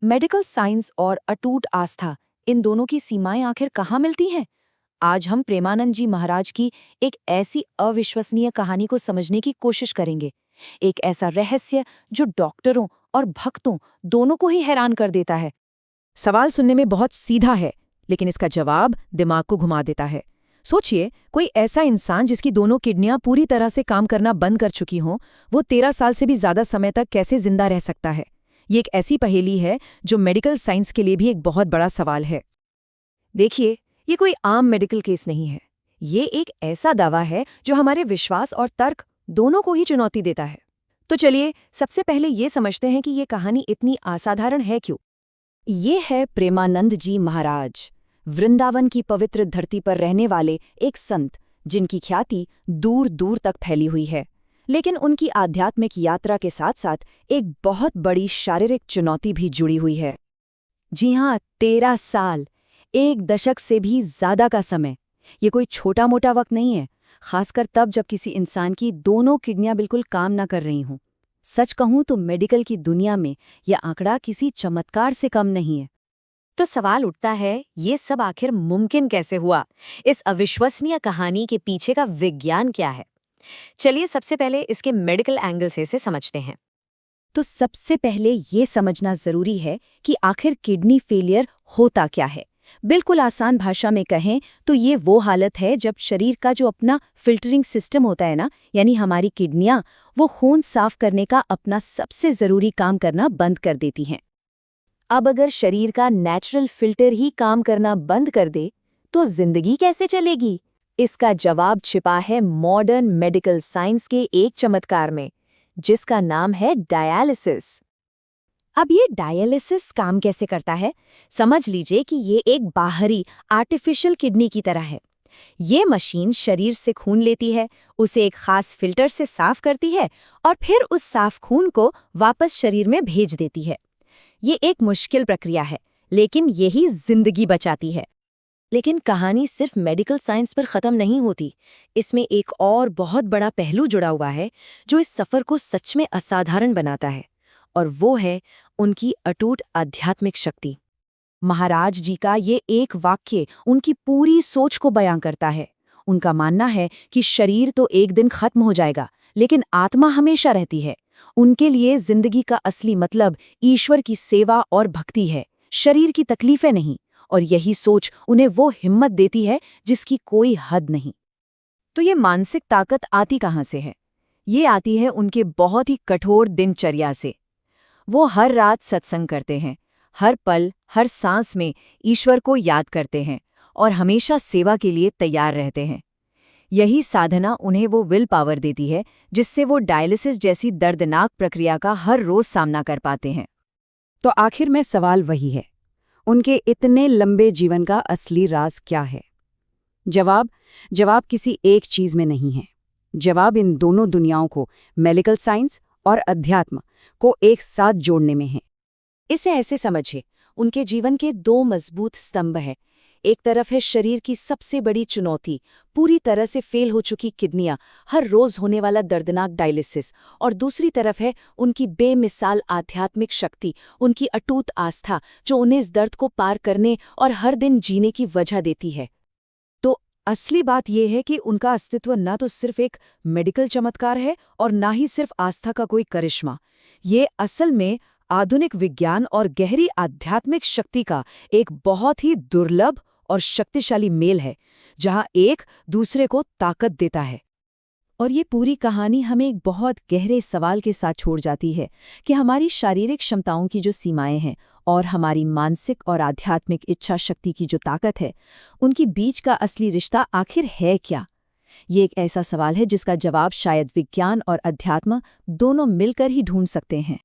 Medical science और अटूट आस्था, इन दोनों की सीमाएं आखिर कहाँ मिलती हैं? आज हम प्रेमानंद जी महाराज की एक ऐसी अविश्वसनीय कहानी को समझने की कोशिश करेंगे। एक ऐसा रहस्य जो डॉक्टरों और भक्तों दोनों को ही हैरान कर देता है। सवाल सुनने में बहुत सीधा है, लेकिन इसका जवाब दिमाग को घुमा देता है। सोचिए, कोई ऐसा इंसान जिसकी दोनों किडनियां पूरी तरह से काम करना बंद कर चुकी हों, वो 13 साल से भी ज्यादा समय तक कैसे जिंदा रह सकता है? ये एक ऐसी पहेली है जो मेडिकल साइंस के लिए भी एक बहुत बड़ा सवाल है। देखिए, ये कोई आम मेडिकल केस नहीं है। ये एक ऐसा दावा है जो हमारे विश्वास और तर्क दोनों को ही चुनौती देता है। तो चलिए, सबसे पहले ये समझते हैं कि ये कहानी इतनी असाधारण है क्यों। ये है प्रेमानंद जी महाराज, वृंदावन की पवित्र धरती पर रहने वाले एक संत जिनकी ख्याति दूर दूर तक फैली हुई है। लेकिन उनकी आध्यात्मिक यात्रा के साथ साथ एक बहुत बड़ी शारीरिक चुनौती भी जुड़ी हुई है। जी हाँ, 13 साल, एक दशक से भी ज्यादा का समय। ये कोई छोटा मोटा वक्त नहीं है, खासकर तब जब किसी इंसान की दोनों किडनियां बिल्कुल काम ना कर रही हों। सच कहूं तो मेडिकल की दुनिया में यह आंकड़ा किसी चमत्कार से कम नहीं है। तो सवाल उठता है, ये सब आखिर मुमकिन कैसे हुआ? इस अविश्वसनीय कहानी के पीछे का विज्ञान क्या है? चलिए सबसे पहले इसके मेडिकल एंगल से इसे समझते हैं। तो सबसे पहले ये समझना जरूरी है कि आखिर किडनी फेलियर होता क्या है। बिल्कुल आसान भाषा में कहें तो ये वो हालत है जब शरीर का जो अपना फिल्टरिंग सिस्टम होता है ना, यानी हमारी किडनियां, वो खून साफ करने का अपना सबसे जरूरी काम करना बंद कर देती हैं। अब अगर शरीर का नेचुरल फिल्टर ही काम करना बंद कर दे, तो जिंदगी कैसे चलेगी? इसका जवाब छिपा है मॉडर्न मेडिकल साइंस के एक चमत्कार में, जिसका नाम है डायलिसिस। अब ये डायलिसिस काम कैसे करता है? समझ लीजिए कि ये एक बाहरी आर्टिफिशियल किडनी की तरह है। ये मशीन शरीर से खून लेती है, उसे एक खास फिल्टर से साफ करती है और फिर उस साफ खून को वापस शरीर में भेज देती है। ये एक मुश्किल प्रक्रिया है, लेकिन यही जिंदगी बचाती है। लेकिन कहानी सिर्फ मेडिकल साइंस पर खत्म नहीं होती। इसमें एक और बहुत बड़ा पहलू जुड़ा हुआ है जो इस सफर को सच में असाधारण बनाता है, और वो है उनकी अटूट आध्यात्मिक शक्ति। महाराज जी का ये एक वाक्य उनकी पूरी सोच को बयां करता है। उनका मानना है कि शरीर तो एक दिन खत्म हो जाएगा, लेकिन आत्मा हमेशा रहती है। उनके लिए जिंदगी का असली मतलब ईश्वर की सेवा और भक्ति है, शरीर की तकलीफें नहीं। और यही सोच उन्हें वो हिम्मत देती है जिसकी कोई हद नहीं। तो ये मानसिक ताकत आती कहाँ से है? ये आती है उनके बहुत ही कठोर दिनचर्या से। वो हर रात सत्संग करते हैं, हर पल हर सांस में ईश्वर को याद करते हैं और हमेशा सेवा के लिए तैयार रहते हैं। यही साधना उन्हें वो विल पावर देती है जिससे वो डायलिसिस जैसी दर्दनाक प्रक्रिया का हर रोज सामना कर पाते हैं। तो आखिर में सवाल वही है, उनके इतने लंबे जीवन का असली राज क्या है? जवाब किसी एक चीज में नहीं है। जवाब इन दोनों दुनियाओं को, मेडिकल साइंस और अध्यात्म को एक साथ जोड़ने में है। इसे ऐसे समझिए, उनके जीवन के दो मजबूत स्तंभ हैं। एक तरफ है शरीर की सबसे बड़ी चुनौती, पूरी तरह से फेल हो चुकी किडनियां, हर रोज होने वाला दर्दनाक डायलिसिस, और दूसरी तरफ है उनकी बेमिसाल आध्यात्मिक शक्ति, उनकी अटूट आस्था जो उन्हें इस दर्द को पार करने और हर दिन जीने की वजह देती है। तो असली बात यह है कि उनका अस्तित्व न तो सिर्फ एक मेडिकल चमत्कार है और ना ही सिर्फ आस्था का कोई करिश्मा। ये असल में आधुनिक विज्ञान और गहरी आध्यात्मिक शक्ति का एक बहुत ही दुर्लभ और शक्तिशाली मेल है, जहां एक दूसरे को ताकत देता है। और ये पूरी कहानी हमें एक बहुत गहरे सवाल के साथ छोड़ जाती है कि हमारी शारीरिक क्षमताओं की जो सीमाएं हैं और हमारी मानसिक और आध्यात्मिक इच्छा शक्ति की जो ताकत है, उनके बीच का असली रिश्ता आखिर है क्या? ये एक ऐसा सवाल है जिसका जवाब शायद विज्ञान और अध्यात्म दोनों मिलकर ही ढूंढ सकते हैं।